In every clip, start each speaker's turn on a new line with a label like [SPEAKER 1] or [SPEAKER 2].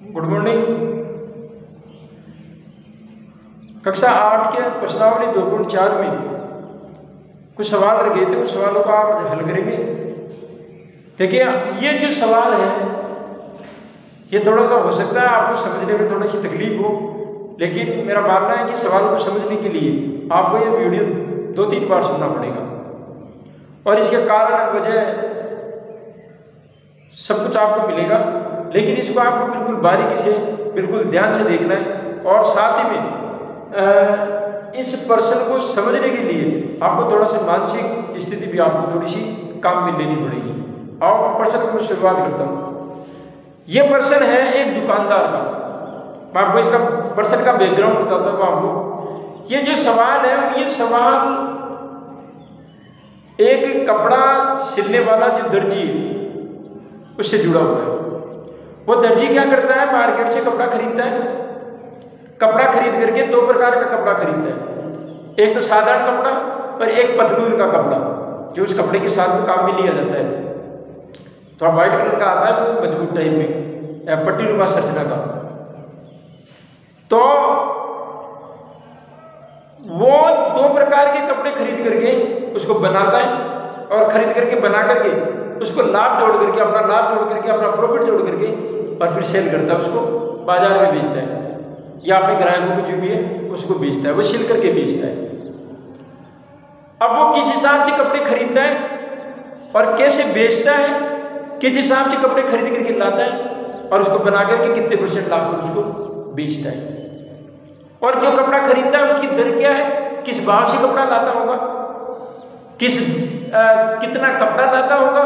[SPEAKER 1] Good morning. कक्षा 8 के प्रश्नावली 2.4 में कुछ सवाल रखे थे, उस सवालों को आप हल करेंगे। देखिए, ये जो सवाल है ये थोड़ा सा हो सकता है आपको समझने में थोड़ी सी तकलीफ हो, लेकिन मेरा मानना है कि सवाल को समझने के लिए आपको ये वीडियो 2-3 बार सुनना पड़ेगा और इसके कारण वजह सब कुछ आपको मिलेगा, लेकिन इसको आपको बिल्कुल बारीकी से, बिल्कुल ध्यान से देखना है। और साथ ही में इस प्रश्न को समझने के लिए आपको थोड़ा सा मानसिक स्थिति भी आपको थोड़ी सी काम में लेनी पड़ेगी। और प्रश्न को शुरुआत करता हूँ। ये प्रश्न है एक दुकानदार का। मैं आपको इसका प्रश्न का बैकग्राउंड बताता हूँ आपको। ये जो सवाल है, ये सवाल एक कपड़ा सिलने वाला जो दर्जी है उससे जुड़ा हुआ है। वो दर्जी क्या करता है, मार्केट से कपड़ा खरीदता है। कपड़ा खरीद करके 2 प्रकार का कपड़ा खरीदता है, एक तो साधारण कपड़ा और एक पतलून का कपड़ा जो उस कपड़े के साथ में काम में लिया जाता है। थोड़ा व्हाइट कलर का आता है, वो मजबूत टाइप में पट्टी नुमा संरचना का। तो वो 2 प्रकार के कपड़े खरीद करके उसको बनाता है और खरीद करके बना करके उसको लाभ जोड़ करके, अपना लाभ जोड़ करके, अपना प्रॉफिट जोड़ करके और फिर सेल करता है, उसको बाजार में बेचता है या अपने ग्राहकों को जो भी है उसको बेचता है, वो सिल करके बेचता है। अब वो किस हिसाब से कपड़े खरीदता है और कैसे बेचता है, किस हिसाब से कपड़े खरीद करके लाता है और उसको बना करके कितने % लाभ पर उसको बेचता है, और जो कपड़ा खरीदता है उसकी दर क्या है, किस भाव से कपड़ा लाता होगा, कितना कपड़ा लाता होगा।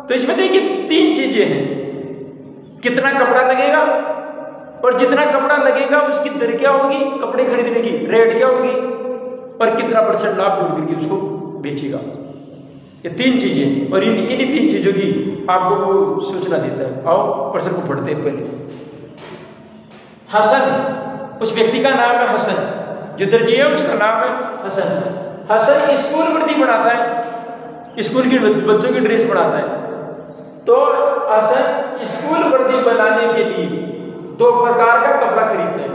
[SPEAKER 1] तो इसमें देखिए 3 चीजें हैं, कितना कपड़ा लगेगा और जितना कपड़ा लगेगा उसकी दर क्या होगी, कपड़े खरीदने की रेट क्या होगी, और कितना % लाभ जोड़ करके उसको बेचेगा। ये 3 चीजें, और इन्हीं 3 चीजों की आपको वो सूचना देता है। आओ प्रश्न को पढ़ते हैं पहले। हसन, उस व्यक्ति का नाम है हसन, जो दर्जी है उसका नाम है हसन। हसन स्कूल वर्दी बनाता है, स्कूल के बच्चों की ड्रेस बनाता है। तो हसन स्कूल वर्दी बनाने के लिए 2 प्रकार का कपड़ा खरीदता है।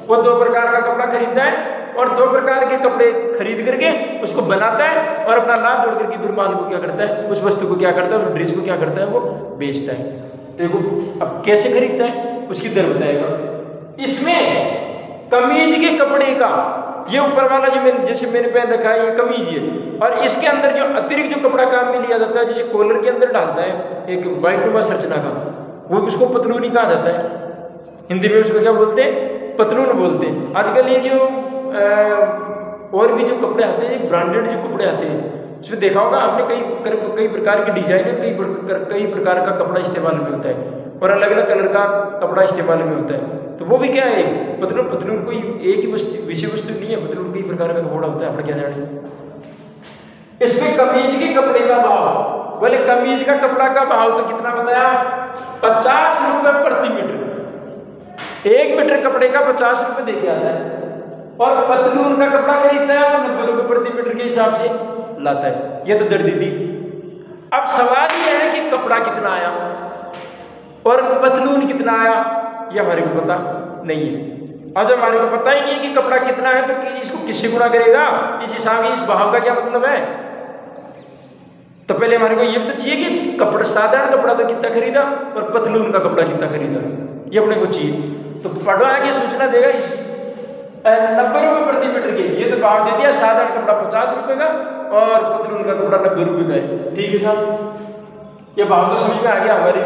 [SPEAKER 1] वो 2 प्रकार का कपड़ा खरीदता है और 2 प्रकार के कपड़े खरीद करके उसको बनाता है और अपना लाभ जोड़ करके फिर माल को क्या करता है, उस वस्तु को क्या करता है, उस ड्रेस को क्या करता है, वो बेचता है। देखो अब कैसे खरीदता है उसकी दर बताएगा। इसमें कमीज के कपड़े का, ये ऊपर वाला जो जैसे मैंने पहन रखा है, ये कमीज है, और इसके अंदर जो अतिरिक्त जो कपड़ा काम में लिया जाता है, जैसे कॉलर के अंदर डालता है एक व्हाइट नुमा संरचना का, वो उसको पतलूनी कहा जाता है। हिंदी में उसको क्या बोलते हैं, पतलून बोलते हैं। आजकल ये जो और भी जो कपड़े आते हैं, ब्रांडेड जो कपड़े आते हैं, उसमें देखा होगा आपने कई प्रकार के डिजाइन है, कई प्रकार का कपड़ा इस्तेमाल में होता है और अलग अलग कलर का कपड़ा इस्तेमाल में होता है। तो वो भी क्या है, पतलून कोई एक ही विषय वस्तु नहीं है, पतलून कई प्रकार का कपड़ा होता है, अपने क्या जाने। इसमें कमीज के कपड़े का भाव, बोले कमीज का कपड़ा का भाव तो कितना बताया, 50 रुपए प्रति मीटर। 1 मीटर कपड़े का 50 रुपए देके आता है, और पतलून का कपड़ा खरीदता है और 90 रुपए प्रति मीटर के हिसाब से लाता है। ये तो दर दी थी। अब सवाल ये है कि कपड़ा कितना आया और पतलून कितना आया, ये हमारे को पता नहीं है। और जब हमारे को पता ही नहीं है कि कपड़ा कितना है, तो इसको किससे गुणा करेगा, इस हिसाब से इस भाव का क्या मतलब है। तो पहले हमारे को ये तो चाहिए कि कपड़ा, साधारण कपड़ा तो कितना खरीदा और पतलून का कपड़ा कितना खरीदा, ये अपने को चाहिए। तो पढ़ो आगे सूचना देगा 90 रुपए प्रति मीटर के, ये तो भाव दे दिया। साधारण कपड़ा 50 रुपए का और पतलून का कपड़ा 90 रुपए का है। ठीक है साहब, ये भाव तो समझ में आ गया हमारे,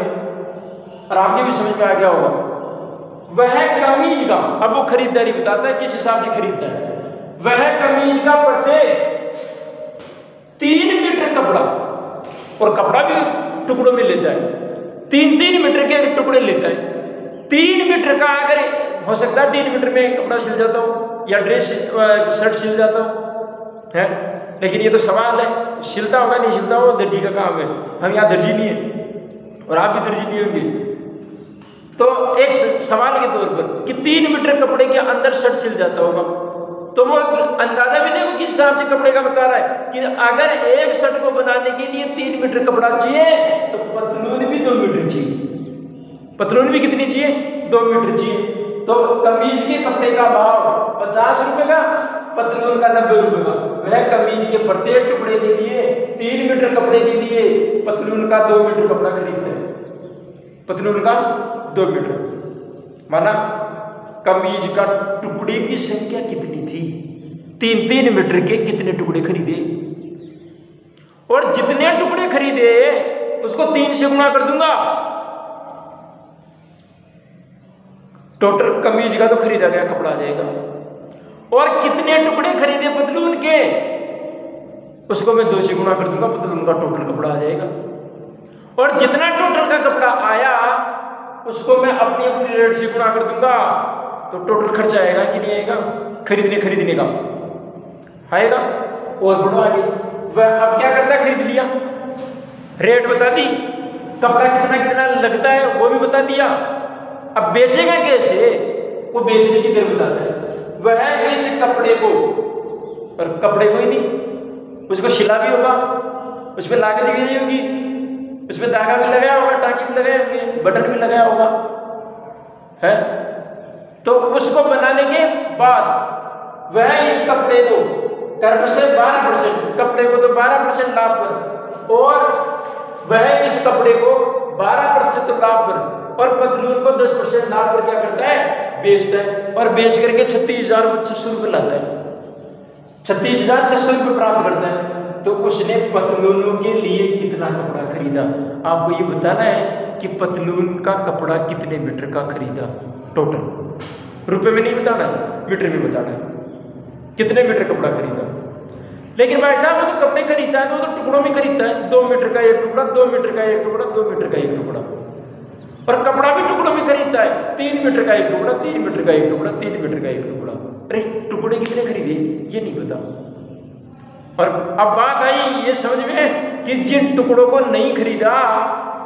[SPEAKER 1] और आपके भी समझ में आ गया होगा। वह कमीज का, अब वो खरीदारी बताता है किस हिसाब से खरीदता है। वह कमीज का प्रत्येक 3 मीटर कपड़ा, और कपड़ा भी टुकड़ों में लेता है, 3-3 मीटर के टुकड़े लेता है। 3 मीटर का, अगर हो सकता है 3 मीटर में कपड़ा सिल जाता हो या ड्रेस शर्ट सिल जाता हो है, लेकिन ये तो सवाल है, सिलता होगा नहीं सिलता होगा, दर्जी का काम है। हम यहाँ दर्जी नहीं है और आप भी दर्जी नहीं होंगे। तो एक सवाल के तौर पर कि 3 मीटर कपड़े के अंदर शर्ट सिल जाता होगा, तो वो अंदाजा भी देखो किस हिसाब से कपड़े का बता रहा है कि अगर एक शर्ट को बनाने के लिए 3 मीटर कपड़ा चाहिए तो पतलून भी 2 मीटर चाहिए। पतलून भी कितनी चाहिए, 2 मीटर चाहिए। तो कमीज के कपड़े का भाव 50 रुपए का, पतलून का 90 रुपए का। वह कमीज के प्रत्येक टुकड़े के लिए 3 मीटर कपड़े के लिए पतलून का 2 मीटर कपड़ा खरीदते हैं। पतलून का 2 मीटर माना कमीज का टुकड़े की संख्या कितनी थी? 3-3 मीटर के कितने टुकड़े खरीदे, और जितने टुकड़े खरीदे उसको 3 से गुणा कर दूंगा। टोटल कमीज का तो खरीदा गया कपड़ा आ जाएगा, और कितने टुकड़े खरीदे पतलून के उसको मैं 2 से गुणा कर दूंगा, पतलून का टोटल कपड़ा आ जाएगा। और जितना टोटल का कपड़ा आया उसको मैं अपनी अपनी रेट से गुणा कर दूंगा, तो टोटल खर्चा आएगा कि नहीं आएगा? खरीदने का आएगा। और बढ़ो आगे, वह अब क्या करता है? खरीद लिया, रेट बता दी, कपड़ा कितना कितना लगता है वो भी बता दिया। अब बेचेगा कैसे? वो बेचने की दर बताता है। वह इस कपड़े को, और कपड़े को ही नहीं, उसको सिला भी होगा, उसमें लागत भी होगी, उसमें धागा भी लगाया होगा, टाँकी भी लगाए होंगे, बटन भी लगाया होगा, है। तो उसको बनाने के बाद वह इस कपड़े को कर्म से 12%, कपड़े को तो 12% लाभ पर, और वह इस कपड़े को 12% लाभ पर और पतलून को 10% लाभ पर क्या करता है? बेचता है। और बेच करके 36,600 रुपये लाता है, 36,600 रुपये प्राप्त करता है। तो उसने पतलूनों के लिए कितना कपड़ा खरीदा? आपको ये बताना है कि पतलून का कपड़ा कितने मीटर का खरीदा टोटल। रुपए में नहीं बताना है, मीटर में बताना है कितने मीटर कपड़ा खरीदा। लेकिन भाई साहब वो तो कपड़े खरीदता है, वो तो टुकड़ों में खरीदता है, 2 मीटर का एक टुकड़ा, 2 मीटर का एक टुकड़ा, 2 मीटर का एक टुकड़ा। और कपड़ा भी टुकड़ों में खरीदता है, 3 मीटर का एक टुकड़ा, 3 मीटर का एक टुकड़ा, 3 मीटर का एक टुकड़ा। अरे टुकड़े कितने खरीदे ये नहीं पता। और अब बात आई ये समझ में कि जिन टुकड़ों को नहीं खरीदा,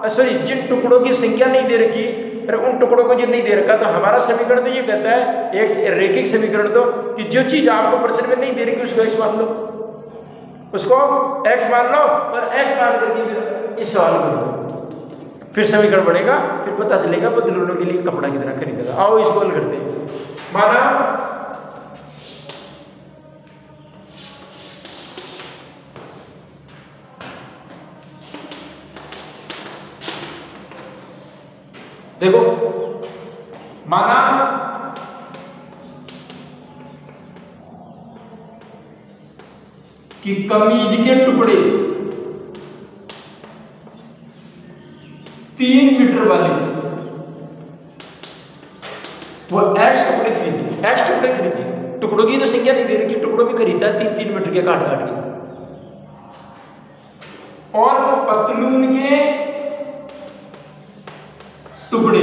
[SPEAKER 1] सॉरी जिन टुकड़ों की संख्या नहीं दे रखी, अरे उन टुकड़ों को जो नहीं दे रखा, तो हमारा समीकरण तो ये कहता है, एक रैखिक समीकरण तो, कि जो चीज आपको प्रश्न में नहीं दे रखी उसको x मान लो, उसको x मान लो, और x मान करके इस सवाल करो, फिर समीकरण बढ़ेगा, फिर पता चलेगा पतलूनों के लिए कपड़ा कितना खरीदेगा। आओ इसको हल करते हैं। माना देखो, माना कि कमीज के टुकड़े 3 मीटर वाले वो x कपड़े खरीदे, x टुकड़े खरीदे, टुकड़ों की तो संख्या नहीं दे रही, टुकड़ों भी खरीदा 3-3 मीटर के काट काट के। और पतलून के टुकड़े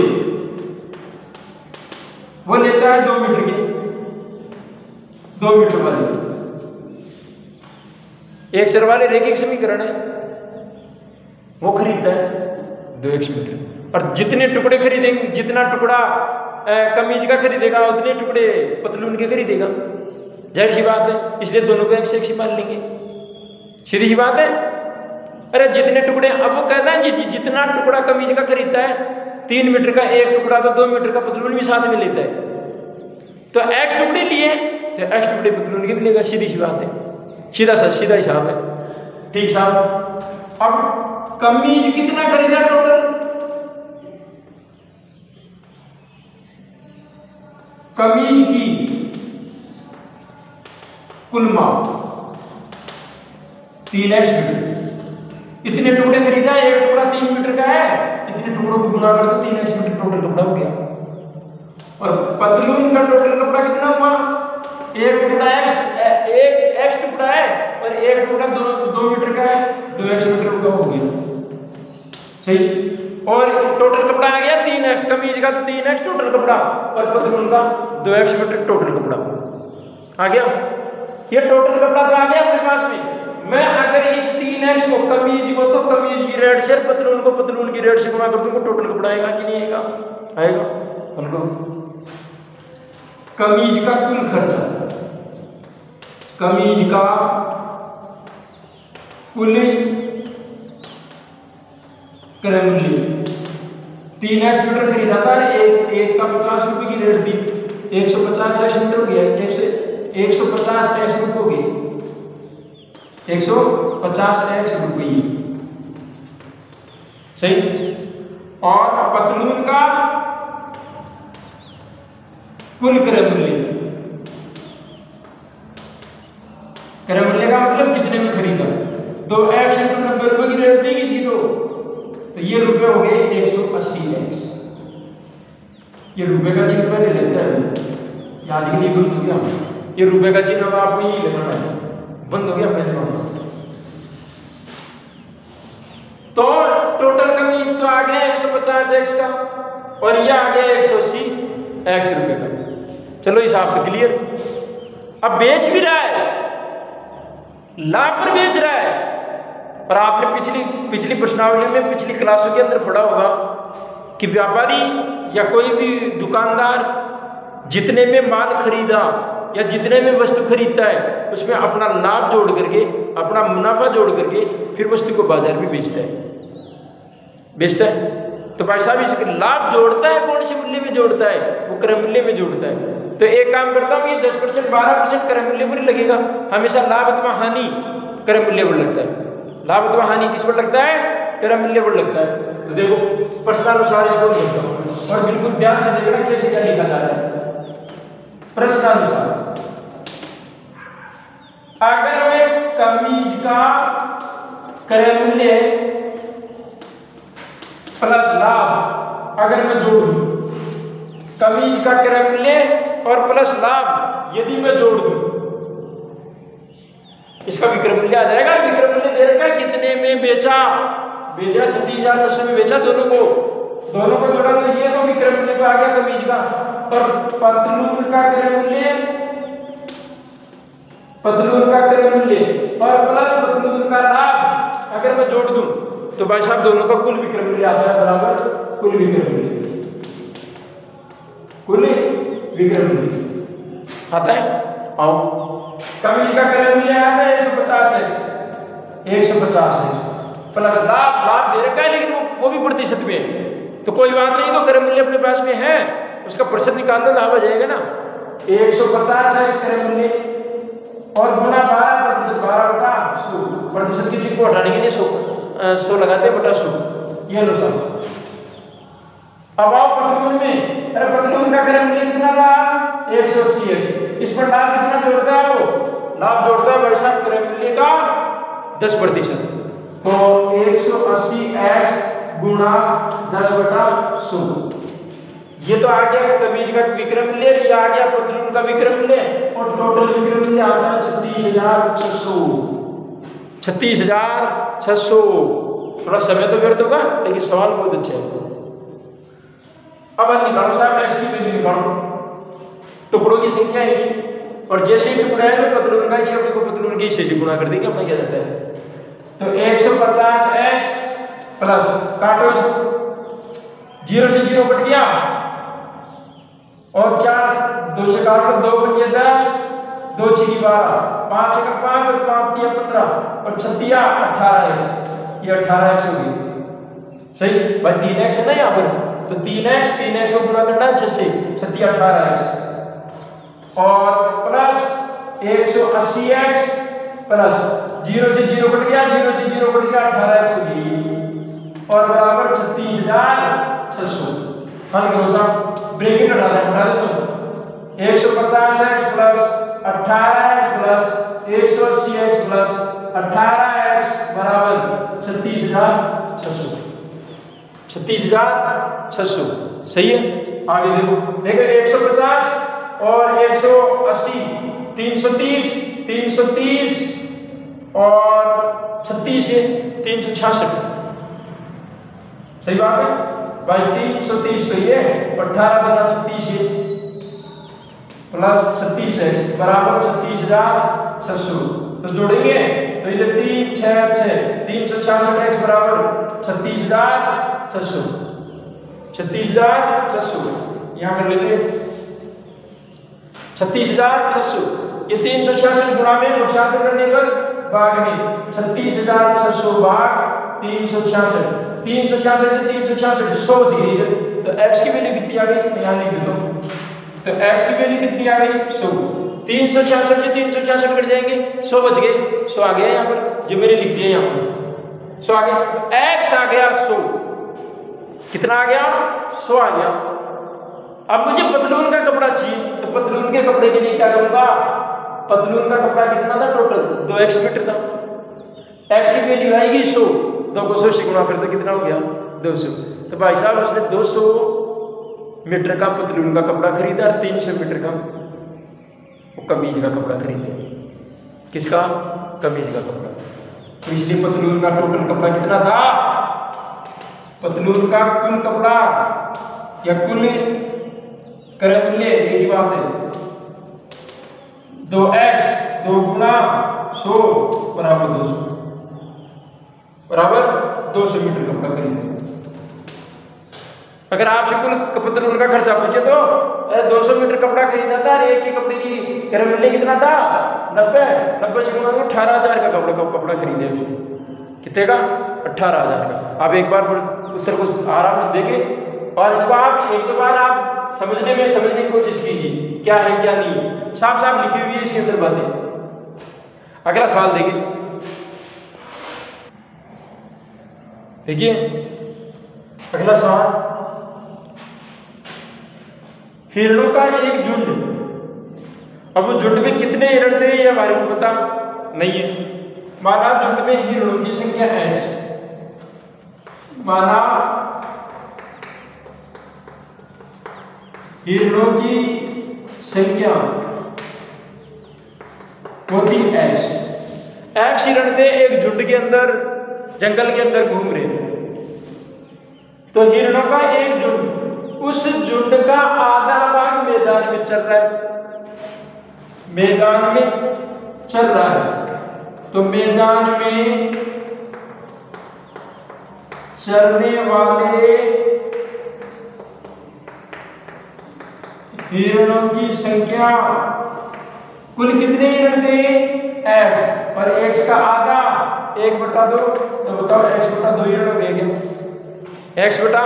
[SPEAKER 1] वो लेता है 2 मीटर के, 2 मीटर वाले। एक चर वाले रैखिक समीकरण है, वो खरीदता है 2x मीटर। और जितने टुकड़े खरीदेंगे, जितना टुकड़ा कमीज का खरीदेगा उतने टुकड़े पतलून के खरीदेगा, जाहिर सी बात है, इसलिए दोनों को एक से मान लेंगे, सीधी सी बात है। अरे जितने टुकड़े, अब वो कहता है कि जितना टुकड़ा कमीज का खरीदता है, 3 मीटर का एक टुकड़ा तो 2 मीटर का पतलून भी साथ में लेता है, तो x टुकड़े लिए तो x टुकड़े पतलून के भी लेगा, सीधी सी बात है, सीधा हिसाब है। ठीक साहब, अब कमीज कितना खरीदा टोटल? कमीज की कुल माप 3x मीटर, इतने टुकड़े खरीदा, एक टुकड़ा 3 मीटर का है, इतने टुकड़ों को गुना कर दो, 3x मीटर टोटल कपड़ा हो गया। और पतलून का टोटल कपड़ा कितना हुआ? एक टुकड़ा एक टुकड़ा है और एक टुकड़ा 2 मीटर का है, 2x मीटर का हो गया, सही। और टोटल कपड़ा आ गया 3x, कमीज का तो 3x टोटल कपड़ा, और पतलून का 2x मीटर टोटल कपड़ा आ गया। ये टोटल कपड़ा तो आ गया अपने पास में। मैं अगर इस 3x को, कमीज को तो कमीज की रेट से, पतलून को पतलून की रेट से गुणा कर दूंगा, टोटल कपड़ा आएगा कि नहीं आएगा? आएगा। उनको कमीज का कुल खर्चा, कमीज का कुल क्रय मूल्य 3x मीटर खरीदा था, एक का 50 रुपए की रेट थी, 150 x मीटर हो गया, 150 x रुपए हो गए, 150 x रुपये, सही। और पतलून का कुल क्रय मूल्य, क्रय मूल्य का मतलब कितने में खरीदा, तो x × 90 रुपए की रेट थी किसी तो ये रुपए हो गए 180x। ये रुपए का चिन्ह पहले लेते हैं, याद के लिए भूल गया, ये रुपए का चिन्ह अब आपको यही लगाना है, बंद हो गया पहले। तो टोटल कमीज तो आ गया 150x का, और ये आ गया 180x रुपए का। चलो हिसाब तो क्लियर। अब बेच भी रहा है, लाभ पर बेच रहा है, और आपने पिछली प्रश्नावली में पिछली क्लासों के अंदर पढ़ा होगा कि व्यापारी या कोई भी दुकानदार जितने में माल खरीदा या जितने में वस्तु खरीदता है उसमें अपना लाभ जोड़ करके, अपना मुनाफा जोड़ करके फिर वस्तु को बाजार में बेचता है। तो भाई साहब इसके लाभ जोड़ता है, कौन से मूल्य में जोड़ता है, वो क्रय मूल्य में जोड़ता है। तो एक काम करता हूँ, ये 10% 12% क्रय मूल्य पर लगेगा, हमेशा लाभ अथवा हानि क्रय मूल्य पर लगता है। लाभ अथवा हानि किस पर लगता है, क्रय मूल्य पर लगता है। तो देखो प्रश्नानुसार इसको लिखता हूँ, और बिल्कुल ध्यान से देखना कैसे क्या लिखा जा रहा है। प्रश्नानुसार अगर मैं कमीज का क्रय मूल्य प्लस लाभ अगर मैं जोड़ दूं, कमीज का क्रय मूल्य और प्लस लाभ यदि मैं जोड़ दूं, इसका विक्रय मूल्य आ जाएगा। विक्रय मूल्य दे रखा है कितने में बेचा, 36,600 में बेचा, दोनों को जोड़ा तो ये तो विक्रय मूल्य तो आ गया कमीज का। और पतलून का क्रय मूल्य और प्लस पतलून का लाभ अगर मैं जोड़ दूं तो भाई साहब दोनों का कुल विक्रय मूल्य आता है बराबर कुल विक्रय मूल्य आता है। आओ, कमीज का क्रय मूल्य आता है 150x प्लस लाभ दे रखा है, लेकिन वो भी प्रतिशत में है, तो कोई बात नहीं, तो क्रय मूल्य अपने पास में है, उसका प्रतिशत निकाल दो, लाभ आ जाएगा ना। 150x क्रय मूल्य और गुना 12%, 12/100 प्रतिशत की चीज को हटाने के लिए 100 लगाते हैं बटा 100, ये लो सब। अब आओ पतलून में, अरे पतलून का क्रय मूल्य कितना था 180x, इस पर लाभ कितना जोड़ता है, वो लाभ जोड़ता है भाई साहब क्रय मूल्य का 10%, तो 180x गुणा 10/100, ये तो आ गया कमीज का विक्रय मूल्य, ये आ गया पतलून का विक्रय मूल्य, और टोटल विक्रय मूल्य आता है 36,600। थोड़ा समय तो व्यर्थ होगा, लेकिन सवाल बहुत अच्छे है। अब निकालो साहब x की वैल्यू निकालो, टुकड़ों की संख्या है, और जैसे ही टुकड़ा है तो पतलून का इसे अपने को पतलून की से गुणा कर देंगे, अपना क्या जाता है। तो 150x प्लस काटो, 0 से 0 कट गया, और 4 2 से काटो, 2 पंजे 10, 2 6 12, 5 1 5 और 5 3 15, और 6 18x, ये 18x हो गई, सही भाई। 3x है ना यहाँ पर, तो 3x को गुणा करना है 6 से, 6 18x, और प्लस 180x प्लस 0 से 0 कट गया, 0 से 0 कट गया, 18x हो गई, और बराबर 36,600। हल करो साहब, ब्रैकेट हटा दो, 150x plus 18x plus 180x plus 18x बराबर 36,600, 36,600, सही है। आगे देखो 150 और 180, 330 और 36 है 366, सही बात है भाई। 330 तो ये 18 गुना 36 है प्लस 36 बराबर 36,600, तो जोड़ेंगे तो इधर 3 6 6 366x बराबर 36,600, 36,600 यहाँ कर लेते 36,600, ये 366 गुणा में भाग करने पर भाग में 36,600 भाग 366, 366 से 366 100 बच गई है। तो x की वैल्यू कितनी आ गई, यहाँ लिख दो। तो x की वैल्यू कितनी आ गई 100। 366 से 366 कट जाएंगे, 100 बच गए, 100 आ गया यहाँ पर, जो मैंने लिख दिया यहाँ पर 100 आ गया। तो x आ गया 100, कितना आ गया 100 आ गया। अब मुझे पतलून का कपड़ा चाहिए, तो पतलून के कपड़े के लिए क्या करूंगा, पतलून का कपड़ा कितना था टोटल 2x मीटर था, x की वैल्यू आएगी 100, 2 को 100 से गुणा कर दो, कितना हो गया 200। तो भाई साहब उसने 200 मीटर का पतलून का कपड़ा खरीदा और 300 मीटर का वो कमीज का कपड़ा खरीदा। किसका, कमीज का कपड़ा। तो इसलिए पतलून का टोटल कपड़ा कितना था, पतलून का कुल कपड़ा या कुल क्रय मूल्य एक ही बात है, 2x 2 गुणा 100 बराबर 200, बराबर 200 मीटर कपड़ा खरीदे। अगर आपसे कुल पतलून का खर्चा पूछे तो 200 मीटर कपड़ा खरीदना था, एक ही कपड़े की क्रय मूल्य कितना था 90 से गुणा 18,000 का कपड़ा खरीदे उसने, कितने का 18,000 का। आप एक बार उत्तर को आराम से देखें और इसको आप एक दो बार आप समझने की कोशिश कीजिए क्या है क्या नहीं, साफ साफ लिखी हुई है इसके अंदर बातें। अगला सवाल देखिए अगला सवाल, हिरणों का एक झुंड, अब वो झुंड में कितने हिरण थे ये हमारे को पता नहीं है। माना झुंड में हिरणों की संख्या x, माना हिरणों की संख्या होती x हिरण थे एक झुंड के अंदर, जंगल के अंदर घूम रहे। तो हिरणों का एक झुंड, उस झुंड का आधा भाग मैदान में चल रहा है, मैदान में चल रहा है। तो मैदान में चलने वाले हिरणों की संख्या, कुल कितने हिरण थे x, और x का आधा 1/2, तो बताओ x बटा 2 हिरण हो गए क्या, x बटा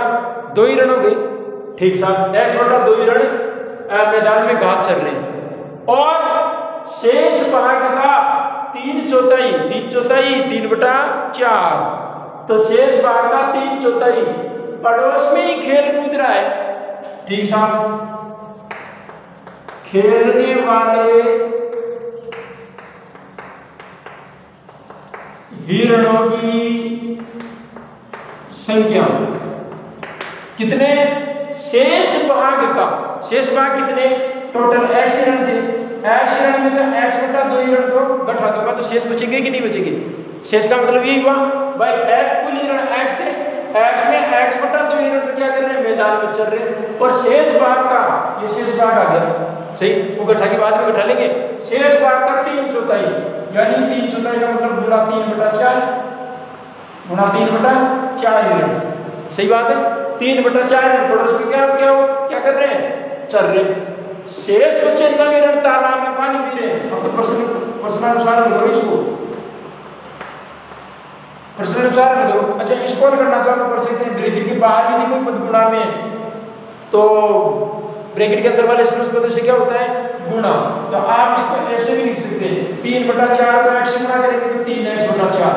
[SPEAKER 1] 2 हिरण हो गए। ठीक साहब, x बटा 2 हिरण मैदान में घास चल रहे हैं और शेष भाग का 3/4 3/4, तो शेष भाग का 3/4 पड़ोस में ही खेल कूद रहा है। ठीक साहब, खेलने वाले हिरणों की संख्या कितने, शेष भाग का, शेष भाग कितने, टोटल x हिरण थे, x हिरण में तो x बटा 2 हिरण को घटा दूंगा तो शेष बचेंगे कि नहीं बचेंगे। शेष का मतलब यही हुआ भाई x कुल हिरण x थे, x में x बटा 2 हिरण तो क्या कर रहे हैं मैदान में चल रहे हैं, और शेष भाग का, ये शेष भाग आ गया सही, वो घटा के बाद में घटा लेंगे। शेष भाग का 3/4 यानी 3/4 का मतलब गुणा 3/4 गुणा 3/4 हिरण, सही बात है 3/4 हिरण पड़ोस में क्या कर रहे हैं, चल रहे हैं। शेष बचे 9 हिरण तालाब में पानी पी रहे हैं। अब तो प्रश्नानुसार करो इसको, प्रश्नानुसार करो। अच्छा इसको करना चाहो तो कर सकते हैं, ब्रैकेट के बाहर भी कोई पद गुणा में, तो ब्रैकेट के अंदर वाले समस्त पदों से क्या होता है गुणा, तो आप इसको ऐसे भी लिख सकते हैं 3/4 को x से गुणा करेंगे तो 3x/4,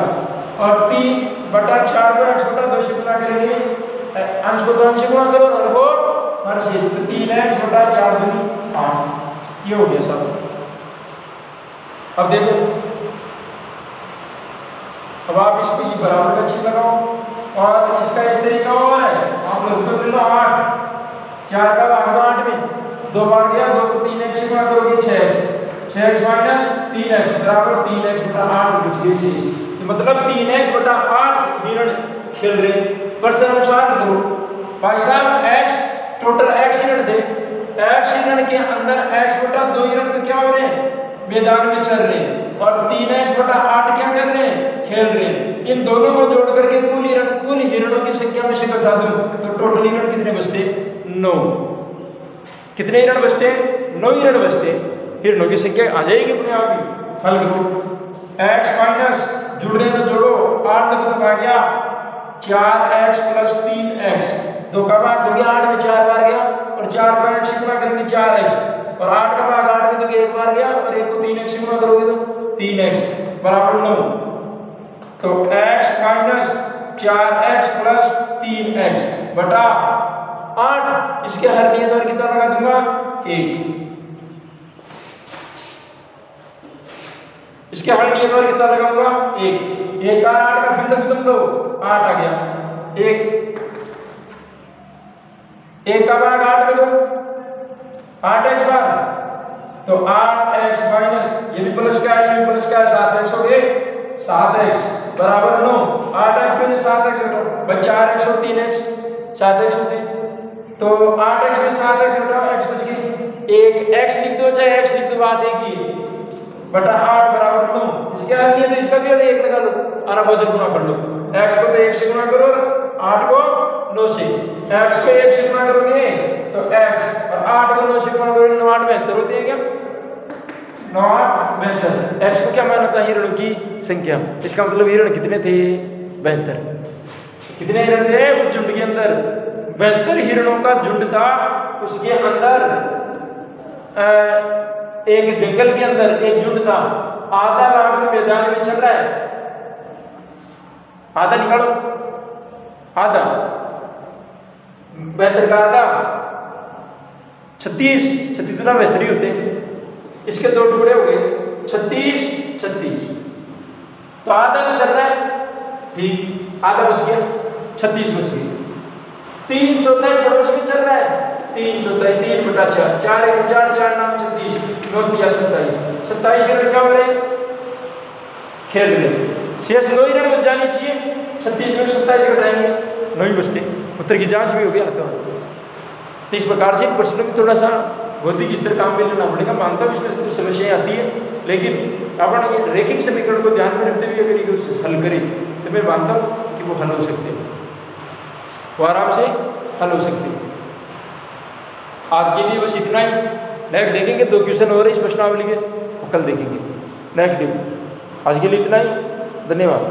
[SPEAKER 1] और 3/4 को x/2 से गुणा करेंगे, अंश को 2 अंश से गुणा करो और वो हर से, तो 3x/4 दूनी 8, ये हो गया सब। अब देखो, अब आप इसको ये बराबर का चिन्ह लगाओ और इसका एक तरीका और है, आप लोग तो ले लो 8, 4 का भाग 8 में 2 बार गया, 2 को 3x से गुणा करोगे 6x माइनस 3x बराबर 3x/8 बच गए शेष, तो मतलब 3x/8 हिरण खेल रहे। प्रश्न अनुसार दो भाई साहब x टोटल x हिरण थे, x हिरण के अंदर x/2 हिरण तो क्या हो रहे हैं मैदान में चल रहे हैं, और 3x/8 क्या कर रहे हैं खेल रहे हैं। इन दोनों को जोड़ करके कुल हिरणों की संख्या में से घटा दूं तो टोटल हिरण कितने बचते 9, कितने हिरण बचते 9 हिरण बचते। हिरणों की संख्या आ जाएगी अपने आप ही। हल करो, x माइनस जुड़ रहे तो जोड़ो, 8 तक आ गया 4x प्लस 3x, 2 का भाग दोगे 8 में 4 बार गया और 4 का x गुणा करेंगे 4x और 8 का भाग 8 में दोगे 1 बार गया और 1 को 3x गुणा करोगे तो 3x बराबर 9। तो x minus 4x plus 3x बटा 8, इसके हर नियत और कितना लगा दूंगा 1, इसके हर नियत और कितना लगाऊंगा 1, 1 का 8 का फिर तुम लो 8 आ गया, 1 का भाग 8 में दो 8x बार, तो 8x माइनस ये भी प्लस का है ये भी प्लस का है 7x हो गए 7x बराबर 9, 8x में 7x घटाओ 4x और 3x 7x होते, तो 8x में 7x घटाओ x बच गई, एक x लिख दो चाहे x लिख दो बात एक ही है बटा 8 बराबर 9, इसके आगे नहीं तो इसका भी 1 लगा लो आना वजन गुणा कर लो, x को तो 1 से गुणा करो 8 को 9 से, x को 1 से गुणा करोगे तो x और 8 को 9 से गुणा करोगे 9 8 72 होती है क्या 9 8 72, x को क्या मान होता है हिरणों की संख्या, इसका मतलब हिरण कितने थे 72, कितने हिरण थे उस झुंड के अंदर 72 हिरणों का झुंड था, उसके अंदर एक जंगल के अंदर एक झुंड था, आधा रात में मैदान में चल रहा है, आधा निकालो आधा 72 का आधा 36 गुना 72 होते हैं, इसके 2 टुकड़े हो गए 36 36, तो आधा तो चल रहा है ठीक, आधा बच गया 36 बच गए, 3 चौथाई पड़ोस में चल रहा है 3 चौथाई 3 बटा 4 4 1 4 4 9 36 9 दिया 27 27 के लड़का हो रहे खेल रहे, शेष 9 ही रन बच जानी चाहिए, 36 में 27 घटाएंगे 9 ही बचते, उत्तर की जांच भी हो गया तो इस प्रकार से प्रश्नों में थोड़ा सा भौतिक स्तर काम में लेना पड़ेगा, मानता हूँ इसमें कुछ समस्याएं आती है, लेकिन अपन रेखिक समीकरण को ध्यान में रखते हुए अगर उसे हल करें तो मैं मानता हूँ कि वो हल हो सकते हैं, वो आराम से हल हो सकते हैं। आज के लिए बस इतना ही, नेक्स्ट देखेंगे 2 क्वेश्चन हो रहे इस प्रश्नावली के, कल देखेंगे नेक्स्ट दिन, आज के लिए इतना ही, धन्यवाद।